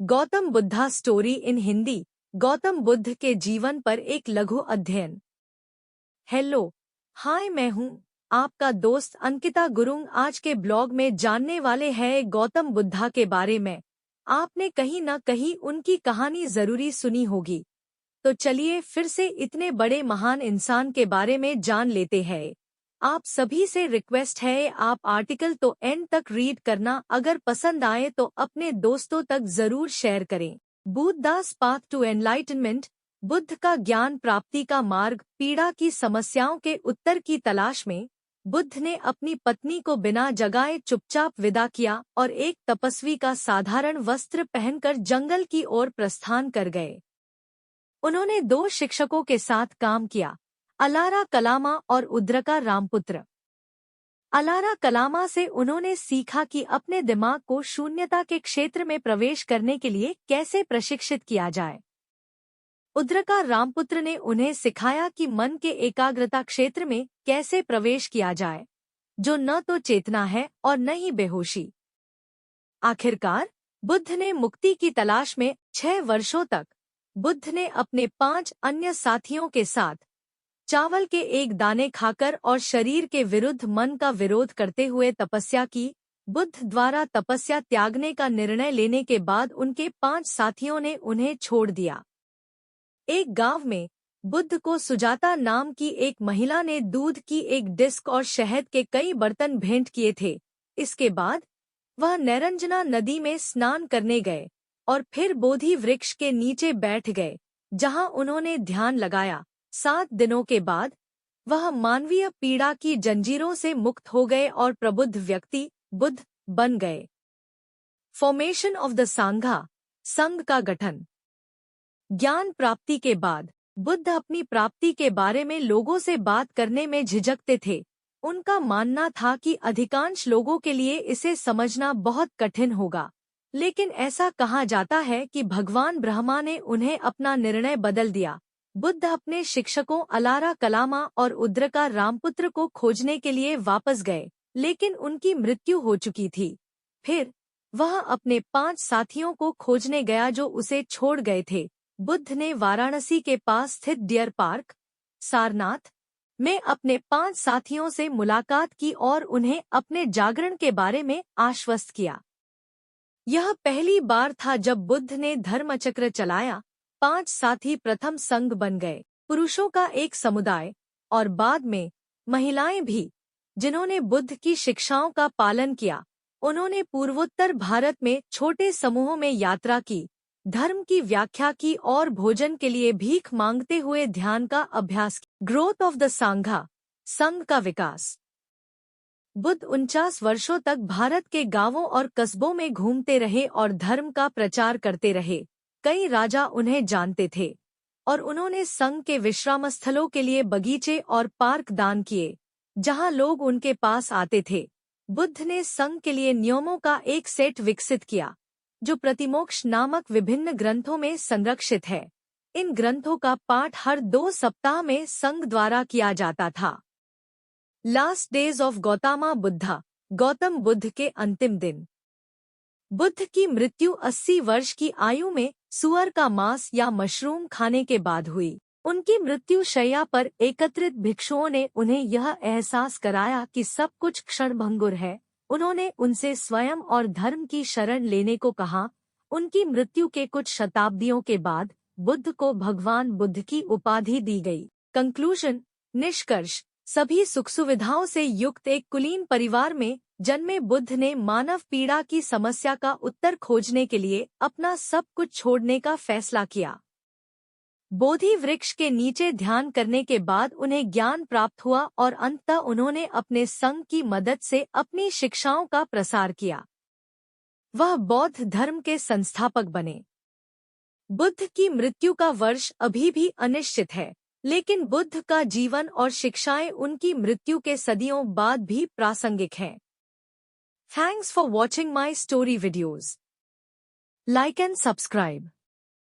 Gautam Buddha story in Hindi. Gautam Buddha के जीवन पर एक लघु अध्ययन। हेलो, हाय, मैं हूँ आपका दोस्त अंकिता गुरुंग। आज के ब्लॉग में जानने वाले हैं गौतम बुद्धा के बारे में। आपने कहीं न कहीं उनकी कहानी जरूरी सुनी होगी, तो चलिए फिर से इतने बड़े महान इंसान के बारे में जान लेते हैं। आप सभी से रिक्वेस्ट है, आप आर्टिकल तो एंड तक रीड करना। अगर पसंद आए तो अपने दोस्तों तक जरूर शेयर करें। Buddha's path to enlightenment. Buddha का ज्ञान प्राप्ति का मार्ग। पीड़ा की समस्याओं के उत्तर की तलाश में बुद्ध ने अपनी पत्नी को बिना जगाए चुपचाप विदा किया और एक तपस्वी का साधारण वस्त्र पहनकर जंगल की ओर प्रस्थान कर गए। उन्होंने दो शिक्षकों के साथ काम किया, अलारा कलामा और उद्रका रामपुत्र। अलारा कलामा से उन्होंने सीखा कि अपने दिमाग को शून्यता के क्षेत्र में प्रवेश करने के लिए कैसे प्रशिक्षित किया जाए। उद्रका रामपुत्र ने उन्हें सिखाया कि मन के एकाग्रता क्षेत्र में कैसे प्रवेश किया जाए, जो न तो चेतना है और न ही बेहोशी। आखिरकार बुद्ध ने मुक्ति की तलाश में 6 वर्षों तक बुद्ध ने अपने 5 अन्य साथियों के साथ चावल के एक दाने खाकर और शरीर के विरुद्ध मन का विरोध करते हुए तपस्या की। बुद्ध द्वारा तपस्या त्यागने का निर्णय लेने के बाद उनके 5 साथियों ने उन्हें छोड़ दिया। एक गांव में बुद्ध को सुजाता नाम की एक महिला ने दूध की एक डिस्क और शहद के कई बर्तन भेंट किए थे। इसके बाद वह नैरंजना नदी में स्नान करने गए और फिर बोधि वृक्ष के नीचे बैठ गए, जहां उन्होंने ध्यान लगाया। 7 दिनों के बाद वह मानवीय पीड़ा की जंजीरों से मुक्त हो गए और प्रबुद्ध व्यक्ति बुद्ध बन गए। Formation of the Sangha. संघ का गठन। ज्ञान प्राप्ति के बाद बुद्ध अपनी प्राप्ति के बारे में लोगों से बात करने में झिझकते थे। उनका मानना था कि अधिकांश लोगों के लिए इसे समझना बहुत कठिन होगा, लेकिन ऐसा कहा जाता है कि भगवान ब्रह्मा ने उन्हें अपना निर्णय बदल दिया। बुद्ध अपने शिक्षकों अलारा कलामा और उद्रका रामपुत्र को खोजने के लिए वापस गए, लेकिन उनकी मृत्यु हो चुकी थी। फिर वह अपने 5 साथियों को खोजने गया जो उसे छोड़ गए थे। बुद्ध ने वाराणसी के पास स्थित डियर पार्क, सारनाथ में अपने 5 साथियों से मुलाकात की और उन्हें अपने जागरण के बारे में आश्वस्त किया। यह पहली बार था जब बुद्ध ने धर्मचक्र चलाया। 5 साथी प्रथम संघ बन गए, पुरुषों का एक समुदाय, और बाद में महिलाएं भी, जिन्होंने बुद्ध की शिक्षाओं का पालन किया। उन्होंने पूर्वोत्तर भारत में छोटे समूहों में यात्रा की, धर्म की व्याख्या की और भोजन के लिए भीख मांगते हुए ध्यान का अभ्यास किया। Growth of the Sangha. संघ का विकास। बुद्ध 49 वर्षों तक भारत के गांवों और कस्बों में घूमते रहे और धर्म का प्रचार करते रहे। कई राजा उन्हें जानते थे और उन्होंने संघ के विश्राम स्थलों के लिए बगीचे और पार्क दान किए, जहां लोग उनके पास आते थे। बुद्ध ने संघ के लिए नियमों का एक सेट विकसित किया, जो प्रतिमोक्ष नामक विभिन्न ग्रंथों में संरक्षित है। इन ग्रंथों का पाठ हर 2 सप्ताह में संघ द्वारा किया जाता था। Last days of Gautama Buddha. Gautam Buddha के अंतिम दिन। बुद्ध की मृत्यु 80 वर्ष की आयु में सूअर का मांस या मशरूम खाने के बाद हुई। उनकी मृत्यु शैया पर एकत्रित भिक्षुओं ने उन्हें यह एहसास कराया कि सब कुछ क्षणभंगुर है। उन्होंने उनसे स्वयं और धर्म की शरण लेने को कहा। उनकी मृत्यु के कुछ शताब्दियों के बाद बुद्ध को भगवान बुद्ध की उपाधि दी गई। कंक्लूजन। निष्कर्ष। सभी सुख सुविधाओं से युक्त एक कुलीन परिवार में जन्मे बुद्ध ने मानव पीड़ा की समस्या का उत्तर खोजने के लिए अपना सब कुछ छोड़ने का फैसला किया। बोधि वृक्ष के नीचे ध्यान करने के बाद उन्हें ज्ञान प्राप्त हुआ और अंततः उन्होंने अपने संघ की मदद से अपनी शिक्षाओं का प्रसार किया। वह बौद्ध धर्म के संस्थापक बने। बुद्ध की मृत्यु का वर्ष अभी भी अनिश्चित है, लेकिन बुद्ध का जीवन और शिक्षाएं उनकी मृत्यु के सदियों बाद भी प्रासंगिक हैं। Thanks for watching my story videos. Like and subscribe.